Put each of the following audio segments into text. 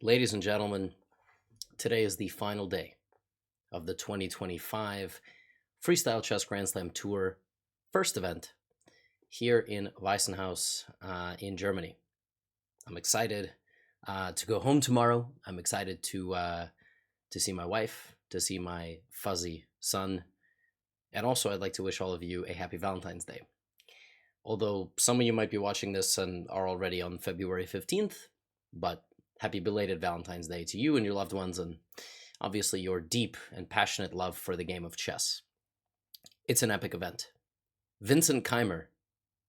Ladies and gentlemen, today is the final day of the 2025 Freestyle Chess Grand Slam Tour first event here in Weissenhaus in Germany. I'm excited to go home tomorrow. I'm excited to see my wife, to see my fuzzy son, and also I'd like to wish all of you a happy Valentine's Day. Although some of you might be watching this and are already on February 15th, but happy belated Valentine's Day to you and your loved ones, and obviously your deep and passionate love for the game of chess. It's an epic event. Vincent Keymer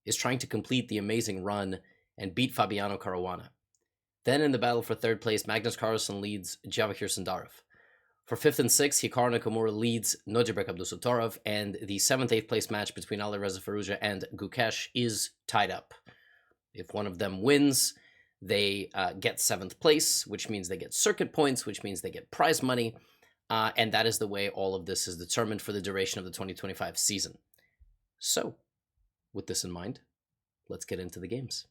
is trying to complete the amazing run and beat Fabiano Caruana. Then in the battle for third place, Magnus Carlsen leads Jawakhir Sindarov. For 5th and 6th, Hikaru Nakamura leads Abdusattorov, and the 7th-8th place match between Alireza Firouzja and Gukesh is tied up. If one of them wins, they get 7th place, which means they get circuit points, which means they get prize money, and that is the way all of this is determined for the duration of the 2025 season. So, with this in mind, let's get into the games.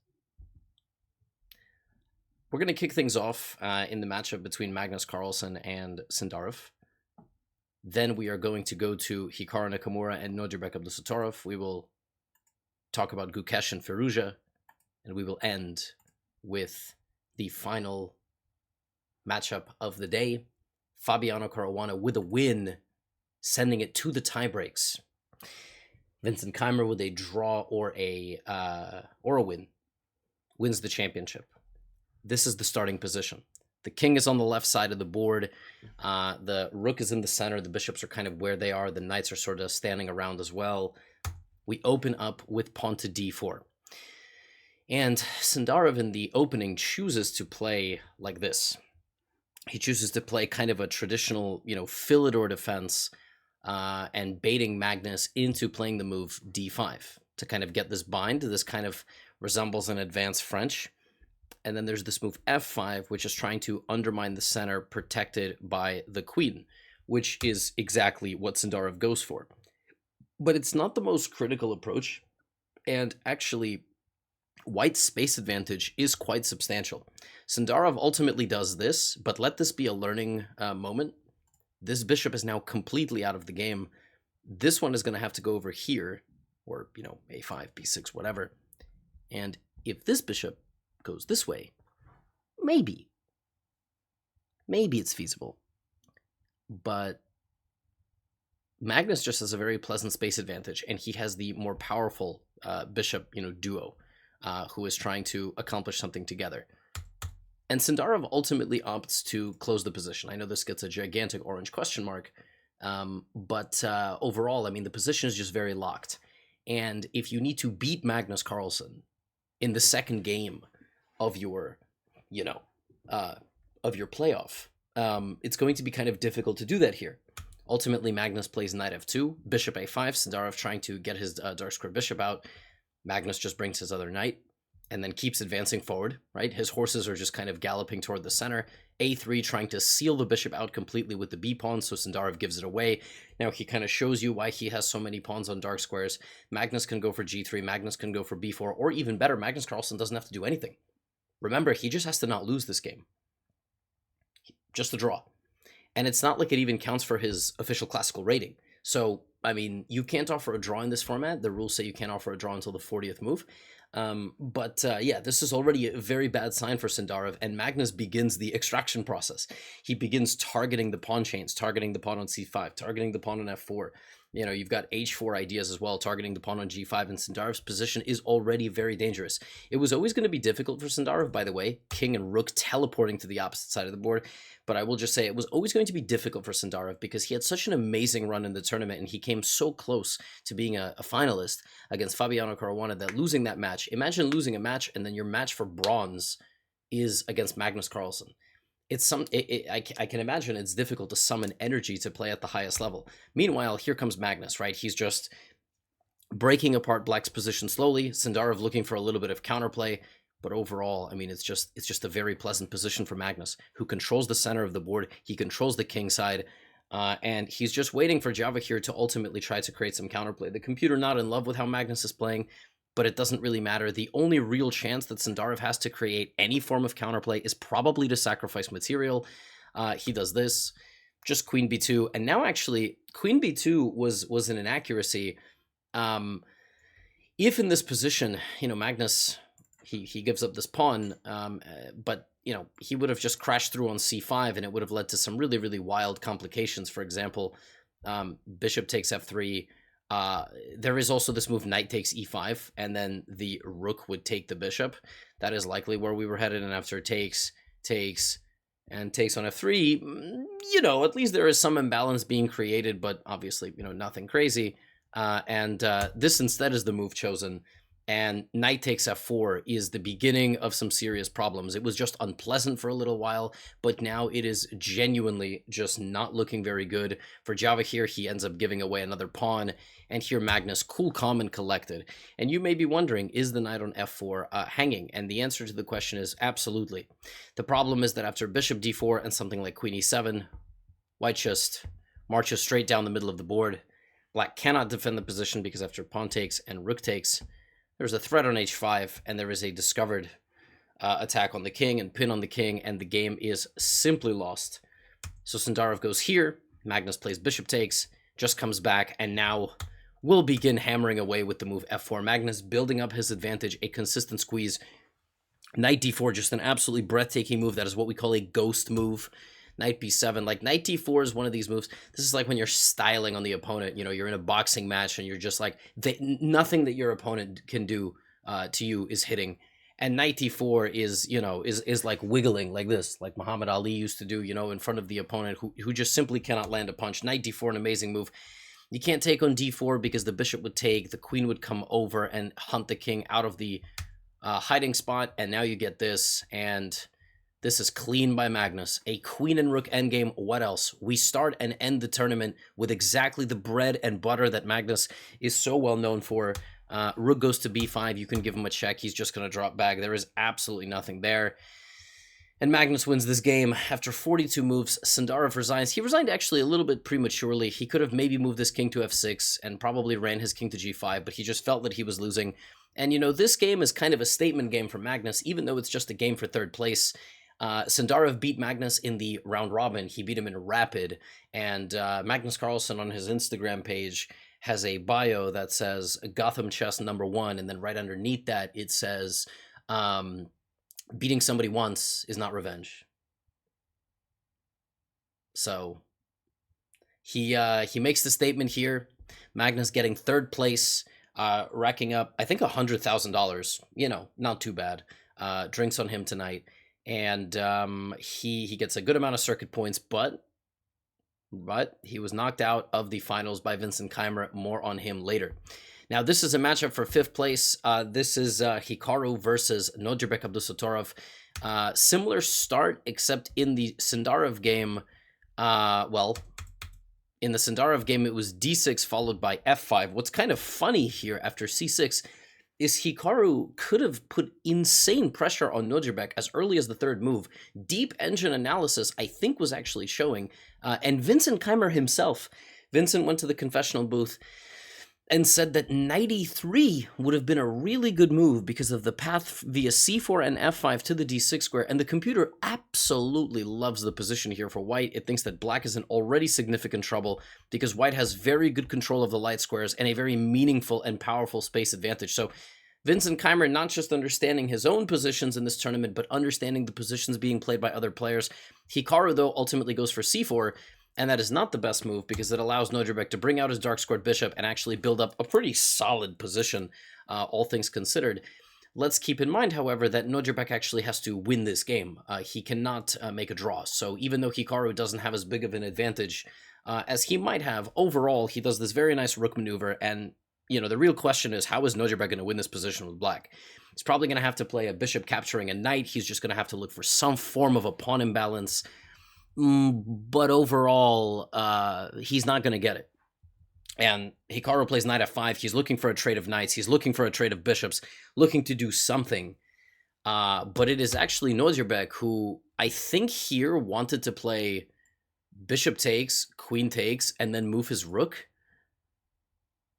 We're going to kick things off in the matchup between Magnus Carlsen and Sindarov. Then we are going to go to Hikaru Nakamura and Abdusattorov. We will talk about Gukesh and Firouzja, and we will end with the final matchup of the day, Fabiano Caruana with a win, sending it to the tiebreaks. Vincent Keymer with a draw or a win wins the championship. This is the starting position. The king is on the left side of the board. The rook is in the center. The bishops are kind of where they are. The knights are sort of standing around as well. We open up with pawn to d4. And Sindarov in the opening chooses to play like this. He chooses to play kind of a traditional, Philidor defense and baiting Magnus into playing the move d5 to kind of get this bind. This kind of resembles an advanced French. And then there's this move f5, which is trying to undermine the center protected by the queen, which is exactly what Sindarov goes for. But it's not the most critical approach, and actually White's space advantage is quite substantial. Sindarov ultimately does this, but let this be a learning moment. This bishop is now completely out of the game. This one is going to have to go over here, or, a5, b6, whatever. And if this bishop goes this way, maybe it's feasible. But Magnus just has a very pleasant space advantage, and he has the more powerful bishop, duo, who is trying to accomplish something together. And Sindarov ultimately opts to close the position. I know this gets a gigantic orange question mark, but overall, the position is just very locked. And if you need to beat Magnus Carlsen in the second game of your, playoff, it's going to be kind of difficult to do that here. Ultimately, Magnus plays knight f2, bishop a5, Sindarov trying to get his dark square bishop out. Magnus just brings his other knight and then keeps advancing forward, right? His horses are just kind of galloping toward the center. a3 trying to seal the bishop out completely with the b pawn, so Sindarov gives it away. Now he kind of shows you why he has so many pawns on dark squares. Magnus can go for g3, Magnus can go for b4, or even better, Magnus Carlsen doesn't have to do anything. Remember, he just has to not lose this game. Just a draw. And it's not like it even counts for his official classical rating. So, you can't offer a draw in this format. The rules say you can't offer a draw until the 40th move. Yeah, this is already a very bad sign for Sindarov, and Magnus begins the extraction process. He begins targeting the pawn chains, targeting the pawn on c5, targeting the pawn on f4. You've got h4 ideas as well, targeting the pawn on g5, and Sindarov's position is already very dangerous. It was always going to be difficult for Sindarov, by the way, king and rook teleporting to the opposite side of the board, but I will just say it was always going to be difficult for Sindarov because he had such an amazing run in the tournament, and he came so close to being a finalist against Fabiano Caruana that losing that match, imagine losing a match and then your match for bronze is against Magnus Carlsen. I can imagine it's difficult to summon energy to play at the highest level. Meanwhile, here comes Magnus, right? He's just breaking apart Black's position slowly. Sindarov looking for a little bit of counterplay, but overall, it's just a very pleasant position for Magnus, who controls the center of the board. He controls the king side, and he's just waiting for Jawakhir to ultimately try to create some counterplay. The computer not in love with how Magnus is playing, but it doesn't really matter. The only real chance that Sindarov has to create any form of counterplay is probably to sacrifice material. He does this, just queen b2, and now actually queen b2 was an inaccuracy. If in this position, Magnus, he gives up this pawn, but he would have just crashed through on c5, and it would have led to some really, really wild complications. For example, bishop takes f3. There is also this move, knight takes e5, and then the rook would take the bishop. That is likely where we were headed, and after takes, and takes on f3, at least there is some imbalance being created, but obviously, nothing crazy. And this instead is the move chosen, and knight takes f4 is the beginning of some serious problems. It was just unpleasant for a little while, but now it is genuinely just not looking very good for Java here. He ends up giving away another pawn, and here Magnus, cool, calm, and collected. And you may be wondering, is the knight on f4 hanging? And the answer to the question is absolutely. The problem is that after bishop d4 and something like queen e7, white just marches straight down the middle of the board. Black cannot defend the position because after pawn takes and rook takes, there's a threat on h5, and there is a discovered attack on the king and pin on the king, and the game is simply lost. So Sindarov goes here, Magnus plays bishop takes, just comes back, and now will begin hammering away with the move f4. Magnus building up his advantage, a consistent squeeze. Knight d4, just an absolutely breathtaking move. That is what we call a ghost move. Knight b7, like knight d4 is one of these moves. This is like when you're styling on the opponent. You're in a boxing match and you're just like, nothing that your opponent can do to you is hitting. And knight d4 is like wiggling like this, like Muhammad Ali used to do, in front of the opponent who just simply cannot land a punch. Knight d4, an amazing move. You can't take on d4 because the bishop would take, the queen would come over and hunt the king out of the hiding spot, and now you get this, and this is clean by Magnus. A queen and rook endgame. What else? We start and end the tournament with exactly the bread and butter that Magnus is so well known for. Rook goes to b5. You can give him a check. He's just going to drop back. There is absolutely nothing there. And Magnus wins this game. After 42 moves, Sindarov resigns. He resigned actually a little bit prematurely. He could have maybe moved this king to f6 and probably ran his king to g5, but he just felt that he was losing. And, this game is kind of a statement game for Magnus, even though it's just a game for third place. Sindarov beat Magnus in the round robin. He beat him in rapid, and Magnus Carlsen on his Instagram page has a bio that says GothamChess #1, and then right underneath that it says beating somebody once is not revenge. So he makes the statement here. Magnus getting third place, racking up I think $100,000. Not too bad. Drinks on him tonight. And he gets a good amount of circuit points, but he was knocked out of the finals by Vincent Keymer. More on him later. Now, this is a matchup for 5th place. This is Hikaru versus Nodirbek Abdusattorov. Similar start, except in the Sindarov game, in the Sindarov game, it was d6 followed by f5. What's kind of funny here after c6 is Hikaru could have put insane pressure on Nodirbek as early as the third move. Deep engine analysis, I think, was actually showing. And Vincent Keymer himself, Vincent went to the confessional booth and said that knight e3 would have been a really good move because of the path via c4 and f5 to the d6 square, and the computer absolutely loves the position here for white. It thinks that black is in already significant trouble because white has very good control of the light squares and a very meaningful and powerful space advantage. So Vincent Keymer not just understanding his own positions in this tournament, but understanding the positions being played by other players. Hikaru, though, ultimately goes for c4, and that is not the best move because it allows Nodirbek to bring out his dark-squared bishop and actually build up a pretty solid position, all things considered. Let's keep in mind, however, that Nodirbek actually has to win this game. He cannot make a draw. So even though Hikaru doesn't have as big of an advantage as he might have, overall, he does this very nice rook maneuver. And, the real question is, how is Nodirbek going to win this position with black? He's probably going to have to play a bishop capturing a knight. He's just going to have to look for some form of a pawn imbalance. But overall, he's not going to get it. And Hikaru plays knight f5. He's looking for a trade of knights. He's looking for a trade of bishops, looking to do something. But it is actually Nodirbek who I think here wanted to play bishop takes, queen takes, and then move his rook.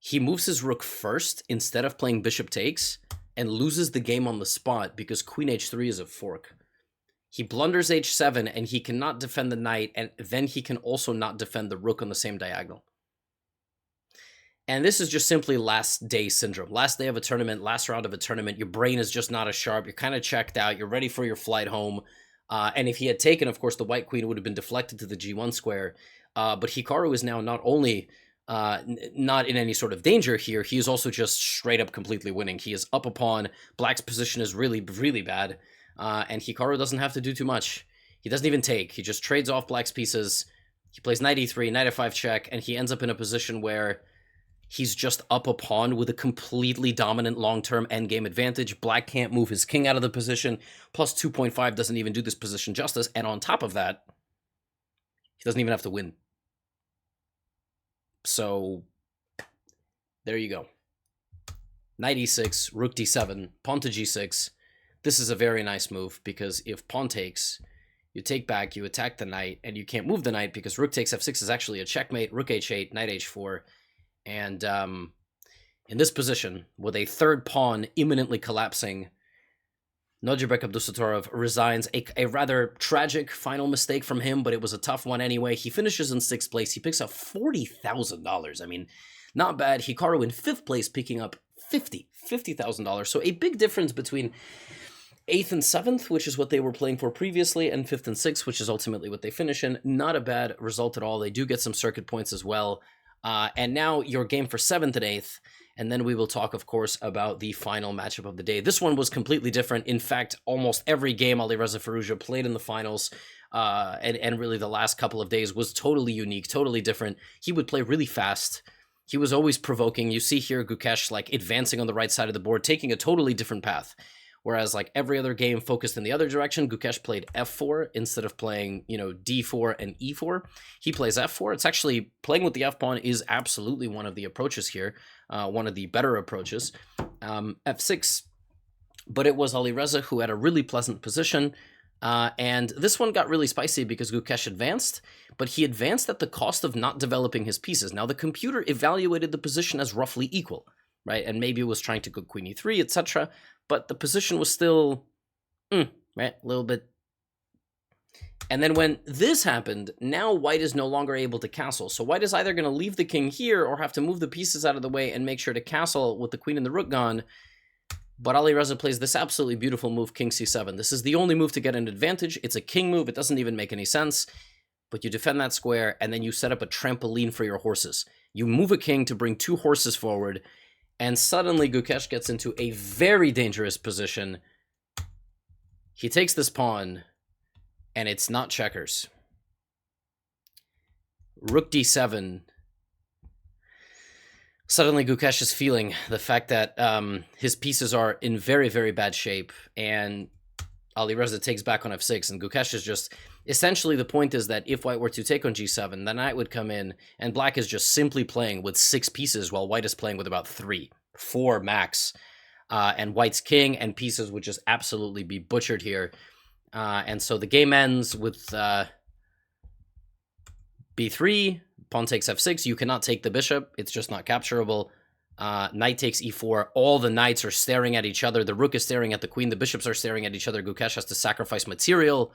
he moves his rook first instead of playing bishop takes and loses the game on the spot because queen h3 is a fork. He blunders h7 and he cannot defend the knight, and then he can also not defend the rook on the same diagonal. And this is just simply last day syndrome. Last day of a tournament, last round of a tournament, your brain is just not as sharp. You're kind of checked out. You're ready for your flight home. And if he had taken, of course, the white queen would have been deflected to the g1 square. But Hikaru is now not only not in any sort of danger here, he is also just straight up completely winning. He is up a pawn. Black's position is really, really bad. And Hikaru doesn't have to do too much. He doesn't even take. He just trades off Black's pieces. He plays knight e3, knight f5 check, and he ends up in a position where he's just up a pawn with a completely dominant long-term endgame advantage. Black can't move his king out of the position. Plus 2.5 doesn't even do this position justice. And on top of that, he doesn't even have to win. So there you go. Knight e6, rook d7, pawn to g6. This is a very nice move because if pawn takes, you take back, you attack the knight, and you can't move the knight because rook takes f6 is actually a checkmate, rook h8, knight h4. And in this position, with a third pawn imminently collapsing, Nojibek Abdusattorov resigns. A rather tragic final mistake from him, but it was a tough one anyway. He finishes in 6th place. He picks up $40,000. I mean, not bad. Hikaru in 5th place picking up $50,000. So a big difference between 8th and 7th, which is what they were playing for previously, and 5th and 6th, which is ultimately what they finish in. Not a bad result at all. They do get some circuit points as well. And now your game for 7th and 8th, and then we will talk, of course, about the final matchup of the day. This one was completely different. In fact, almost every game Alireza Firouzja played in the finals, and really the last couple of days was totally unique, totally different. He would play really fast. He was always provoking. You see here Gukesh like advancing on the right side of the board, taking a totally different path. Whereas like every other game focused in the other direction, Gukesh played f4 instead of playing, d4 and e4. He plays f4. It's actually, playing with the f-pawn is absolutely one of the approaches here, one of the better approaches. f6, but it was Alireza who had a really pleasant position. And this one got really spicy because Gukesh advanced, but he advanced at the cost of not developing his pieces. Now, the computer evaluated the position as roughly equal, right? And maybe it was trying to go queen e3, etc., but the position was still, right, a little bit. And then when this happened, now white is no longer able to castle. So white is either going to leave the king here or have to move the pieces out of the way and make sure to castle with the queen and the rook gone. But Alireza plays this absolutely beautiful move, king c7. This is the only move to get an advantage. It's a king move. It doesn't even make any sense. But you defend that square, and then you set up a trampoline for your horses. You move a king to bring 2 horses forward, and suddenly Gukesh gets into a very dangerous position. He takes this pawn, and it's not checkers. Rook d7. Suddenly Gukesh is feeling the fact that his pieces are in very, very bad shape, and Alireza takes back on f6, and Gukesh is just... Essentially, the point is that if white were to take on g7, the knight would come in, and black is just simply playing with 6 pieces, while white is playing with about 3, 4 max. And white's king and pieces would just absolutely be butchered here. And so the game ends with b3, pawn takes f6. You cannot take the bishop. It's just not capturable. Knight takes e4. All the knights are staring at each other. The rook is staring at the queen. The bishops are staring at each other. Gukesh has to sacrifice material,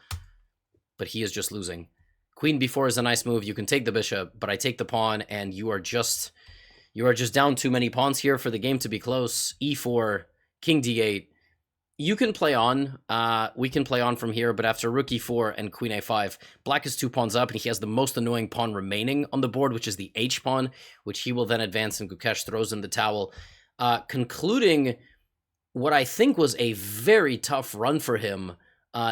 but he is just losing. Queen b4 is a nice move. You can take the bishop, but I take the pawn, and you are just down too many pawns here for the game to be close. e4, king d8. You can play on. We can play on from here, but after rook e4 and queen a5, black is 2 pawns up, and he has the most annoying pawn remaining on the board, which is the h pawn, which he will then advance, and Gukesh throws in the towel, concluding what I think was a very tough run for him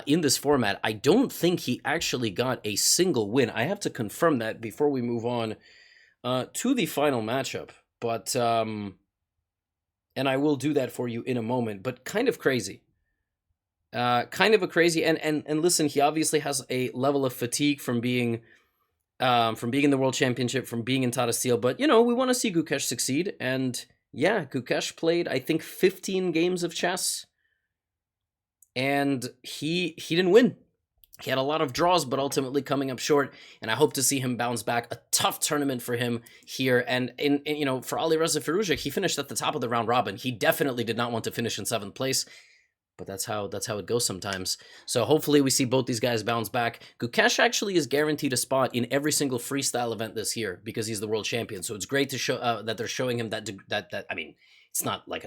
in this format. I don't think he actually got a single win. I have to confirm that before we move on to the final matchup, but and I will do that for you in a moment. But kind of crazy, kind of a crazy. And listen, he obviously has a level of fatigue from being in the World Championship, from being in Tata Steel. But we want to see Gukesh succeed, and yeah, Gukesh played I think 15 games of chess. And he didn't win. He had a lot of draws, but ultimately coming up short, and I hope to see him bounce back. A tough tournament for him here, and you know, for Alireza Firouzja, he finished at the top of the round robin. He definitely did not want to finish in 7th place, but that's how it goes sometimes. So hopefully we see both these guys bounce back. Gukesh actually is guaranteed a spot in every single freestyle event this year because he's the world champion. So it's great to show that they're showing him that I mean, it's not like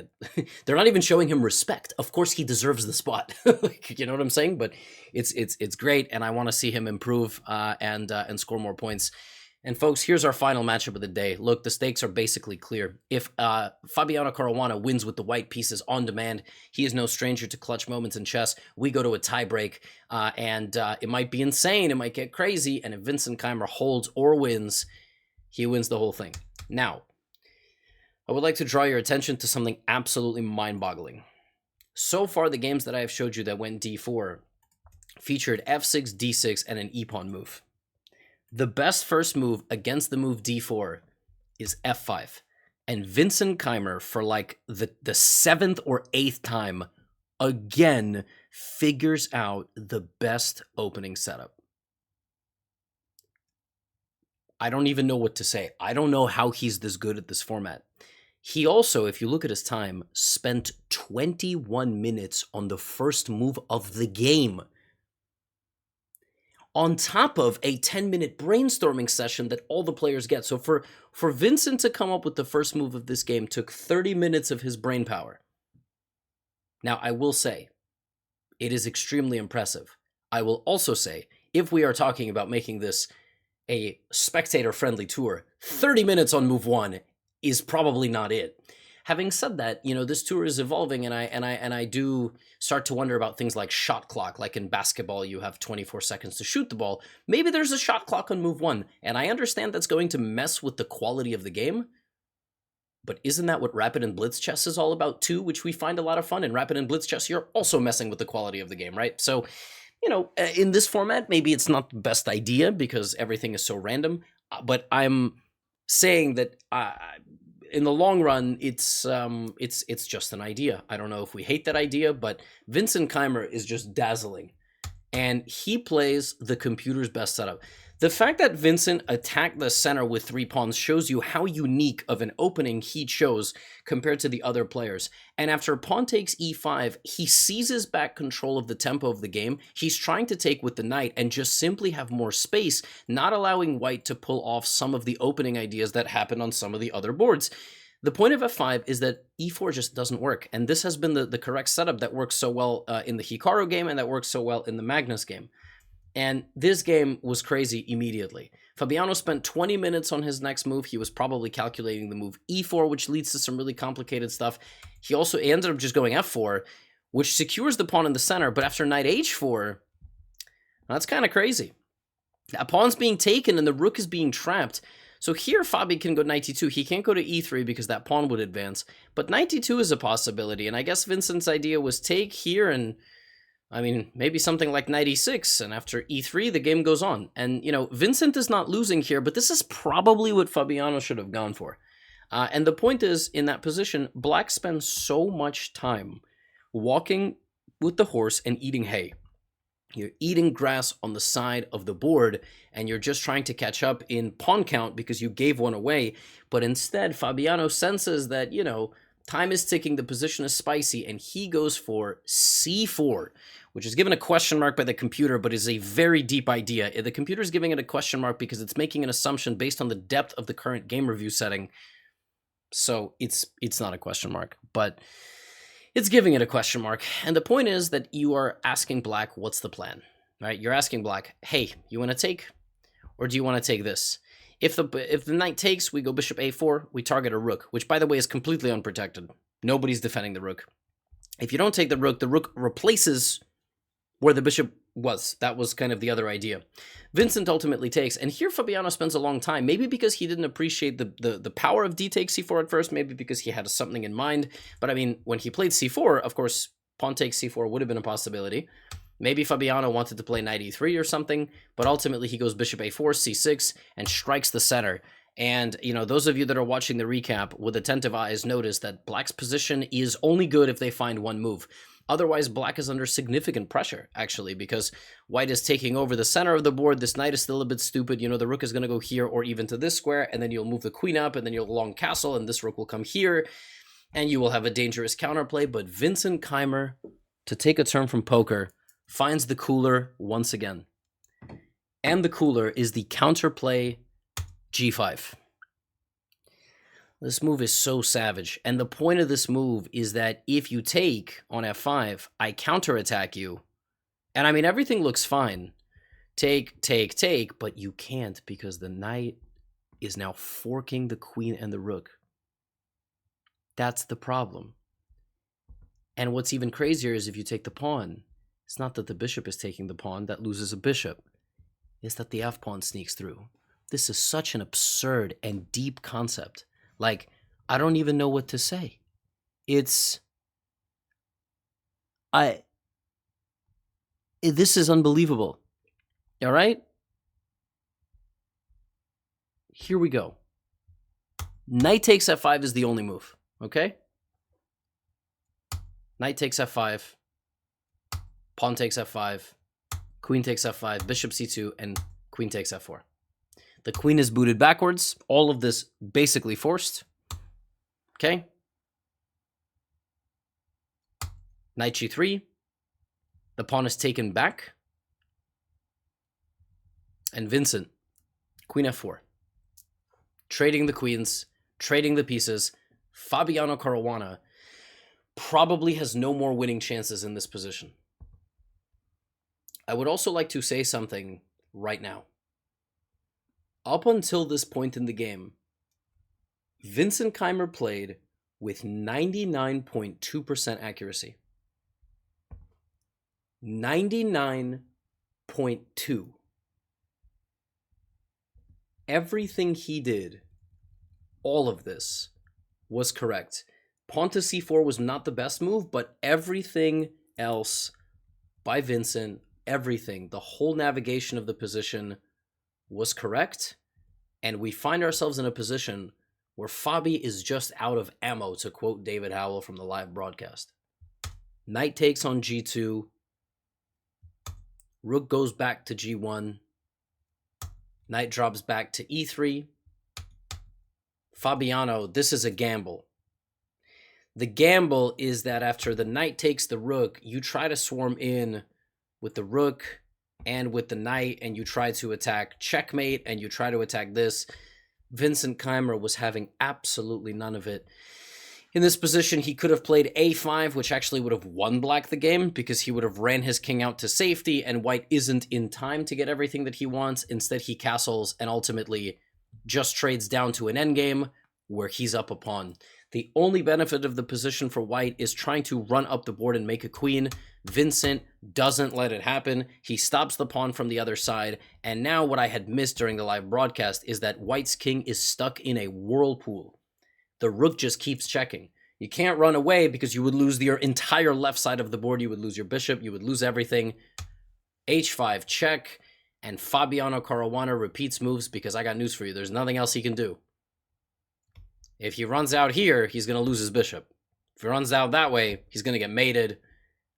they're not even showing him respect. Of course he deserves the spot. Like, you know what I'm saying? But it's great, and I want to see him improve and score more points. And folks, here's our final matchup of the day. Look, the stakes are basically clear. If Fabiano Caruana wins with the white pieces on demand, he is no stranger to clutch moments in chess. We go to a tiebreak, and it might be insane, it might get crazy, and if Vincent Keymer holds or wins, he wins the whole thing. Now, I would like to draw your attention to something absolutely mind-boggling. So far, the games that I have showed you that went d4 featured f6, d6, and an e-pawn move. The best first move against the move d4 is f5. And Vincent Keymer, for like the 7th or 8th time, again figures out the best opening setup. I don't even know what to say. I don't know how he's this good at this format. He also, if you look at his time, spent 21 minutes on the first move of the game, on top of a 10-minute brainstorming session that all the players get. So for Vincent to come up with the first move of this game took 30 minutes of his brain power. Now, I will say, it is extremely impressive. I will also say, if we are talking about making this a spectator-friendly tour, 30 minutes on move 1 is probably not it. Having said that, you know, this tour is evolving, and I do start to wonder about things like shot clock. Like in basketball, you have 24 seconds to shoot the ball. Maybe there's a shot clock on move 1, and I understand that's going to mess with the quality of the game. But isn't that what rapid and blitz chess is all about too, which we find a lot of fun? In rapid and blitz chess, you're also messing with the quality of the game, right? So, you know, in this format, maybe it's not the best idea because everything is so random, but I'm saying that in the long run, it's just an idea. I don't know if we hate that idea, but Vincent Keymer is just dazzling, and he plays the computer's best setup. The fact that Vincent attacked the center with 3 pawns shows you how unique of an opening he chose compared to the other players. And after pawn takes e5, he seizes back control of the tempo of the game. He's trying to take with the knight and just simply have more space, not allowing white to pull off some of the opening ideas that happened on some of the other boards. The point of f5 is that e4 just doesn't work, and this has been the correct setup that works so well in the Hikaru game and that works so well in the Magnus game. And this game was crazy immediately. Fabiano spent 20 minutes on his next move. He was probably calculating the move e4, which leads to some really complicated stuff. He ended up just going f4, which secures the pawn in the center, but after knight h4, that's kind of crazy. That pawn's being taken and the rook is being trapped. So here Fabi can go knight e2. He can't go to e3 because that pawn would advance, but knight e2 is a possibility, and I guess Vincent's idea was take here and, I mean, maybe something like knight e6, and after e3, the game goes on. And, you know, Vincent is not losing here, but this is probably what Fabiano should have gone for. And the point is, in that position, black spends so much time walking with the horse and eating hay. You're eating grass on the side of the board, and you're just trying to catch up in pawn count because you gave one away. But instead, Fabiano senses that, you know, time is ticking, the position is spicy, and he goes for c4, which is given a question mark by the computer, but is a very deep idea. The computer is giving it a question mark because it's making an assumption based on the depth of the current game review setting. So it's not a question mark, but it's giving it a question mark. And the point is that you are asking black, what's the plan, right? You're asking black, hey, you want to take, or do you want to take this? If the knight takes, we go bishop a4, we target a rook, which, by the way, is completely unprotected. Nobody's defending the rook. If you don't take the rook replaces where the bishop was. That was kind of the other idea. Vincent ultimately takes, and here Fabiano spends a long time, maybe because he didn't appreciate the power of d takes c4 at first, maybe because he had something in mind. But I mean, when he played c4, of course, pawn takes c4 would have been a possibility. Maybe Fabiano wanted to play knight e3 or something, but ultimately he goes bishop a4, c6, and strikes the center. And, you know, those of you that are watching the recap with attentive eyes notice that black's position is only good if they find one move. Otherwise, black is under significant pressure, actually, because white is taking over the center of the board. This knight is still a bit stupid. You know, the rook is going to go here or even to this square, and then you'll move the queen up, and then you'll long castle, and this rook will come here, and you will have a dangerous counterplay. But Vincent Keymer, to take a turn from poker, finds the cooler once again. And the cooler is the counterplay g5. This move is so savage. And the point of this move is that if you take on f5, I counterattack you. And I mean, everything looks fine. Take, take, take, but you can't because the knight is now forking the queen and the rook. That's the problem. And what's even crazier is if you take the pawn, it's not that the bishop is taking the pawn that loses a bishop. It's that the f-pawn sneaks through. This is such an absurd and deep concept. Like, I don't even know what to say. This is unbelievable. All right? Here we go. Knight takes f5 is the only move, okay? Knight takes f5. Pawn takes f5. Queen takes f5. Bishop c2. And queen takes f4. The queen is booted backwards. All of this basically forced. Okay. Knight g3. The pawn is taken back. And Vincent, queen f4. Trading the queens, trading the pieces. Fabiano Caruana probably has no more winning chances in this position. I would also like to say something right now. Up until this point in the game, Vincent Keymer played with 99.2% accuracy. 99.2. Everything he did, all of this, was correct. Pawn to c4 was not the best move, but everything else by Vincent, everything, the whole navigation of the position was correct, and we find ourselves in a position where Fabi is just out of ammo, to quote David Howell from the live broadcast. Knight takes on g2. Rook goes back to g1. Knight drops back to e3. Fabiano, this is a gamble. The gamble is that after the knight takes the rook, you try to swarm in with the rook and with the knight, and you try to attack checkmate, and you try to attack this. Vincent Keymer was having absolutely none of it. In this position, he could have played a5, which actually would have won black the game, because he would have ran his king out to safety, and white isn't in time to get everything that he wants. Instead, he castles and ultimately just trades down to an endgame where he's up a pawn. The only benefit of the position for white is trying to run up the board and make a queen. Vincent doesn't let it happen. He stops the pawn from the other side. And now what I had missed during the live broadcast is that white's king is stuck in a whirlpool. The rook just keeps checking. You can't run away because you would lose your entire left side of the board. You would lose your bishop. You would lose everything. h5 check. And Fabiano Caruana repeats moves because I got news for you. There's nothing else he can do. If he runs out here, he's going to lose his bishop. If he runs out that way, he's going to get mated.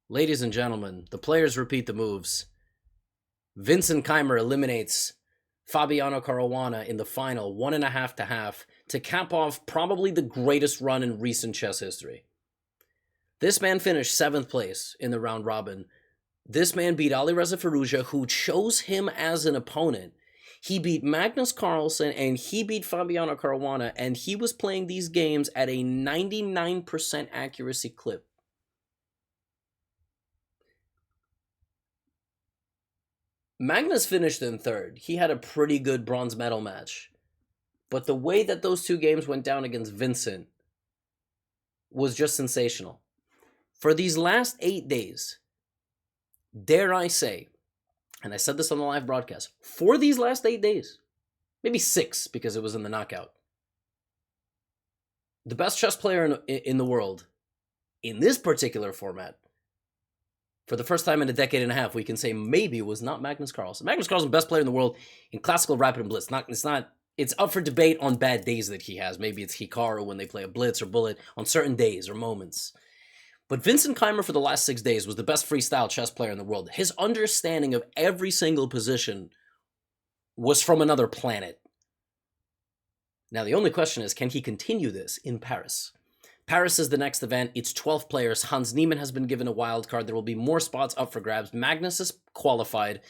Ladies and gentlemen, the players repeat the moves. Vincent Keymer eliminates Fabiano Caruana in the final 1.5 to cap off probably the greatest run in recent chess history. This man finished 7th place in the round robin. This man beat Alireza Firouzja, who chose him as an opponent. He beat Magnus Carlsen, and he beat Fabiano Caruana, and he was playing these games at a 99% accuracy clip. Magnus finished in 3rd. He had a pretty good bronze medal match. But the way that those two games went down against Vincent was just sensational. For these last 8 days, dare I say, and I said this on the live broadcast, for these last 8 days, maybe 6 because it was in the knockout, the best chess player in the world, in this particular format, for the first time in a decade and a half, we can say maybe it was not Magnus Carlsen. Magnus Carlsen, best player in the world in classical rapid and blitz. It's up for debate on bad days that he has. Maybe it's Hikaru when they play a blitz or bullet on certain days or moments. But Vincent Keymer for the last 6 days was the best freestyle chess player in the world. His understanding of every single position was from another planet. Now, the only question is, can he continue this in Paris? Paris is the next event. It's 12 players. Hans Niemann has been given a wild card. There will be more spots up for grabs. Magnus is qualified.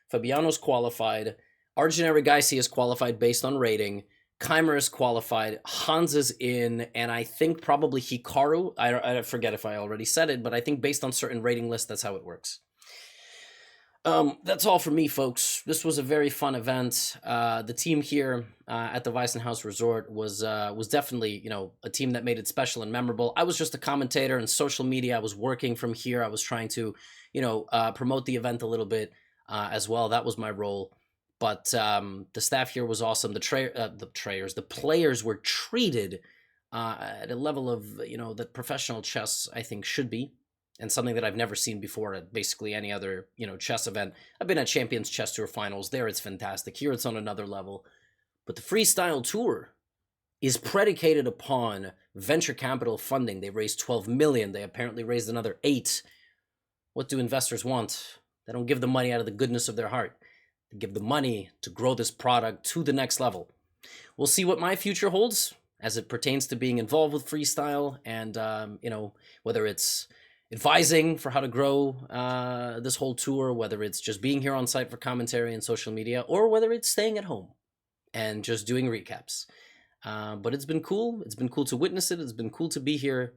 Fabiano's qualified. Arjun Erigaisi is qualified based on rating. Keymer is qualified. Hans is in. And I think probably Hikaru. I forget if I already said it, but I think based on certain rating lists, that's how it works. That's all for me, folks. This was a very fun event. The team here at the Weissenhaus Resort was definitely, you know, a team that made it special and memorable. I was just a commentator in social media. I was working from here. I was trying to, you know, promote the event a little bit as well. That was my role. But the staff here was awesome. The players were treated at a level of, you know, that professional chess, I think, should be. And something that I've never seen before at basically any other, you know, chess event. I've been at Champions Chess Tour finals. There it's fantastic. Here it's on another level. But the Freestyle Tour is predicated upon venture capital funding. They raised 12 million. They apparently raised another 8. What do investors want? They don't give the money out of the goodness of their heart. They give the money to grow this product to the next level. We'll see what my future holds as it pertains to being involved with freestyle and, you know, whether it's advising for how to grow this whole tour, whether it's just being here on site for commentary and social media, or whether it's staying at home and just doing recaps. But it's been cool. It's been cool to witness it. It's been cool to be here.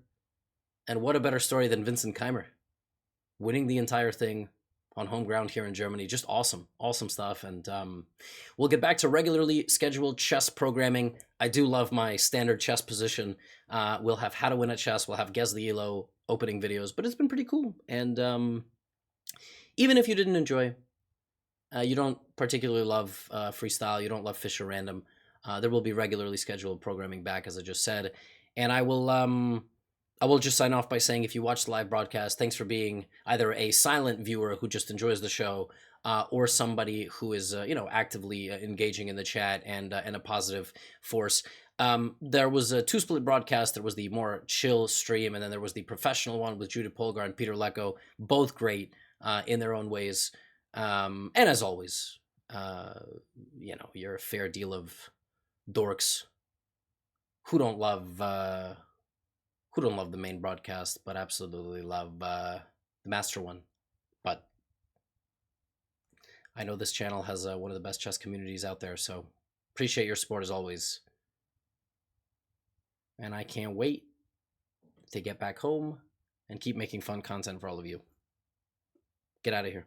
And what a better story than Vincent Keymer winning the entire thing on home ground here in Germany. Just awesome, awesome stuff. And we'll get back to regularly scheduled chess programming. I do love my standard chess position. We'll have How to Win at Chess. We'll have Guess the Elo opening videos, but it's been pretty cool. And even if you didn't enjoy, you don't particularly love freestyle, you don't love Fischer Random, there will be regularly scheduled programming back, as I just said. And I will just sign off by saying, if you watch the live broadcast, thanks for being either a silent viewer who just enjoys the show, or somebody who is, you know, actively engaging in the chat and a positive force. There was a 2-split broadcast. There was the more chill stream, and then there was the professional one with Judith Polgar and Peter Lecko, both great in their own ways. And as always, you know, you're a fair deal of dorks who don't love the main broadcast, but absolutely love the master one. But I know this channel has one of the best chess communities out there, so appreciate your support as always. And I can't wait to get back home and keep making fun content for all of you. Get out of here.